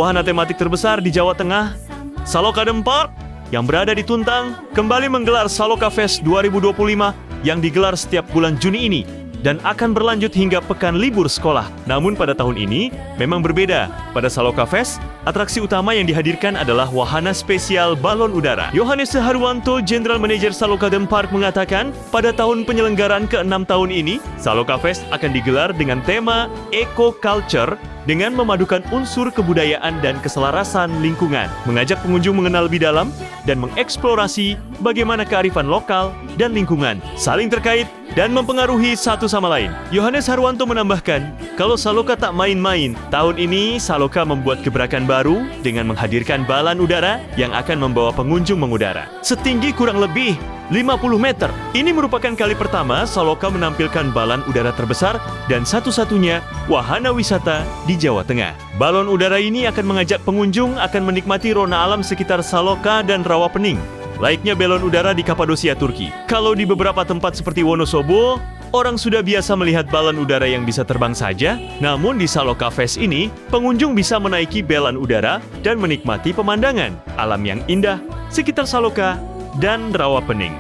wahana tematik terbesar di Jawa Tengah, Salokadem Park, yang berada di Tuntang, kembali menggelar Saloka Fest 2025 yang digelar setiap bulan Juni ini dan akan berlanjut hingga pekan libur sekolah. Namun pada tahun ini memang berbeda. Pada Saloka Fest, atraksi utama yang dihadirkan adalah wahana spesial balon udara. Yohanes Harwanto, General Manager Salokadem Park, mengatakan pada tahun penyelenggaraan ke-6 tahun ini, Saloka Fest akan digelar dengan tema Eco Culture dengan memadukan unsur kebudayaan dan keselarasan lingkungan, mengajak pengunjung mengenal lebih dalam dan mengeksplorasi bagaimana kearifan lokal dan lingkungan saling terkait dan mempengaruhi satu sama lain. Yohanes Harwanto menambahkan, kalau Saloka tak main-main, tahun ini Saloka membuat gebrakan baru dengan menghadirkan balon udara yang akan membawa pengunjung mengudara. Setinggi kurang lebih 50 meter. Ini merupakan kali pertama Saloka menampilkan balon udara terbesar dan satu-satunya wahana wisata di Jawa Tengah. Balon udara ini akan mengajak pengunjung akan menikmati rona alam sekitar Saloka dan Rawapening, layaknya balon udara di Kapadosia, Turki. Kalau di beberapa tempat seperti Wonosobo, orang sudah biasa melihat balon udara yang bisa terbang saja, namun di Saloka Fest ini, pengunjung bisa menaiki balon udara dan menikmati pemandangan alam yang indah sekitar Saloka dan Rawapening.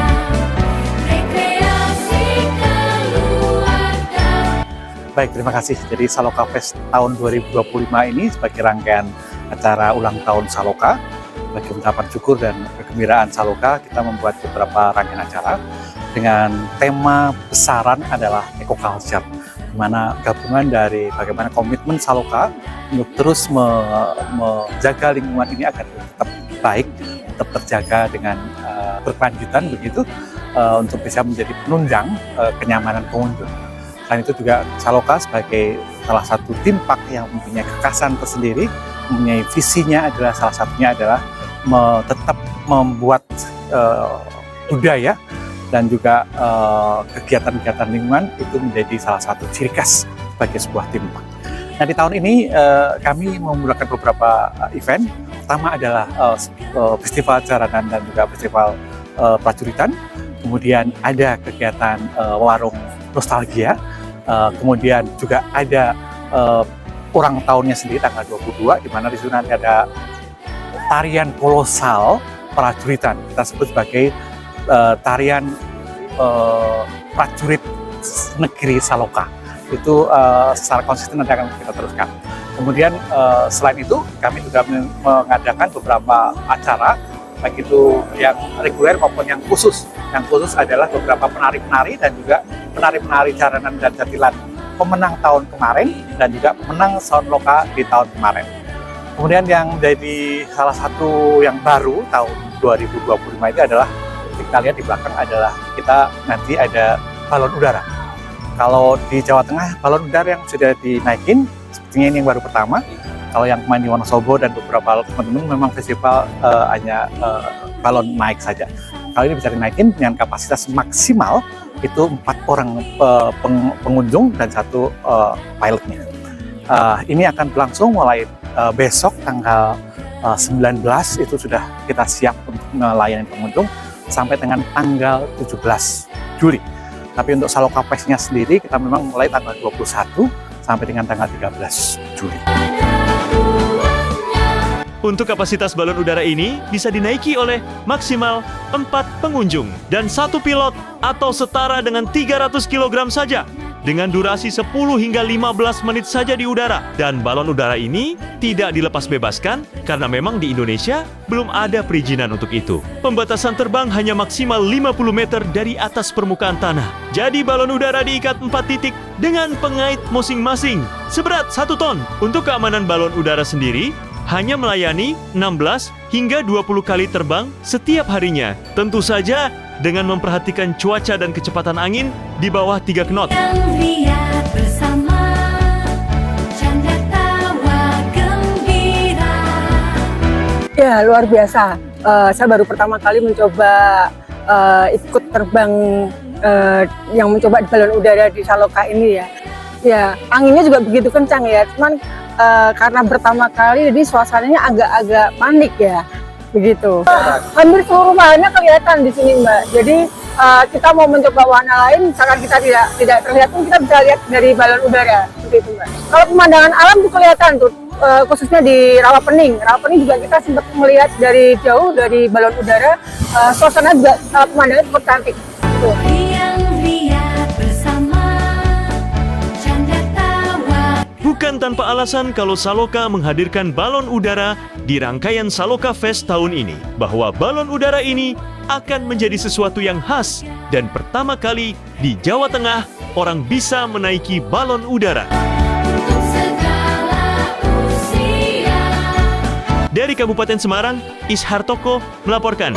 Baik, terima kasih. Jadi Saloka Fest tahun 2025 ini sebagai rangkaian acara ulang tahun Saloka, sebagai ungkapan syukur dan kegembiraan Saloka, kita membuat beberapa rangkaian acara dengan tema besaran adalah Eco Culture, di mana gabungan dari bagaimana komitmen Saloka untuk terus menjaga lingkungan ini agar tetap baik, tetap terjaga dengan berkelanjutan begitu, untuk bisa menjadi penunjang kenyamanan pengunjung. Selain itu juga Saloka sebagai salah satu theme park yang mempunyai kekhasan tersendiri, mempunyai visinya adalah salah satunya adalah tetap membuat budaya dan juga kegiatan-kegiatan lingkungan itu menjadi salah satu ciri khas sebagai sebuah theme park. Nah, di tahun ini kami memulakan beberapa event. Pertama adalah festival jaranan dan juga festival prajuritan. Kemudian ada kegiatan warung nostalgia. Kemudian juga ada ulang tahunnya sendiri tanggal 22, di mana di situ nanti ada tarian kolosal prajuritan. Kita sebut sebagai tarian prajurit negeri Saloka. Itu secara konsisten nanti akan kita teruskan. Kemudian selain itu kami juga mengadakan beberapa acara, baik itu yang reguler maupun yang khusus. Yang khusus adalah beberapa penari-penari dan juga penari-penari jaranan dan jatilan pemenang tahun kemarin dan juga pemenang Saloka di tahun kemarin. Kemudian yang jadi salah satu yang baru tahun 2025 itu adalah, kita lihat di belakang adalah kita nanti ada balon udara. Kalau di Jawa Tengah, balon udara yang sudah dinaikin, sepertinya ini yang baru pertama. Kalau yang kemarin di Wonosobo dan beberapa teman-teman memang festival hanya balon naik saja. Kali ini bisa dinaikin dengan kapasitas maksimal itu 4 orang pengunjung dan 1 pilotnya. Ini akan berlangsung mulai besok tanggal 19 itu sudah kita siap untuk melayani pengunjung sampai dengan tanggal 17 Juli. Tapi untuk Saloka Fest-nya sendiri kita memang mulai tanggal 21 sampai dengan tanggal 13 Juli. Untuk kapasitas balon udara ini bisa dinaiki oleh maksimal 4 pengunjung dan 1 pilot atau setara dengan 300 kg saja, dengan durasi 10 hingga 15 menit saja di udara. Dan balon udara ini tidak dilepas bebaskan karena memang di Indonesia belum ada perizinan untuk itu. Pembatasan terbang hanya maksimal 50 meter dari atas permukaan tanah. Jadi balon udara diikat 4 titik dengan pengait masing-masing seberat 1 ton. Untuk keamanan balon udara sendiri hanya melayani 16 hingga 20 kali terbang setiap harinya. Tentu saja dengan memperhatikan cuaca dan kecepatan angin di bawah 3 knot. Ya, luar biasa. Saya baru pertama kali mencoba ikut terbang yang mencoba di balon udara di Saloka ini ya. Ya, anginnya juga begitu kencang ya. Cuman karena pertama kali jadi suasananya agak-agak panik ya, begitu. Hampir seluruh bahannya kelihatan di sini, Mbak. Jadi kita mau mencoba warna lain, misalkan kita tidak terlihat pun kita bisa lihat dari balon udara, seperti itu, Mbak. Kalau pemandangan alam tuh kelihatan tuh khususnya di Rawapening. Rawapening juga kita sempat melihat dari jauh dari balon udara, suasana juga pemandangannya cukup cantik. Tuh. Bukan tanpa alasan kalau Saloka menghadirkan balon udara di rangkaian Saloka Fest tahun ini, bahwa balon udara ini akan menjadi sesuatu yang khas dan pertama kali di Jawa Tengah orang bisa menaiki balon udara. Dari Kabupaten Semarang, Ishartoko melaporkan.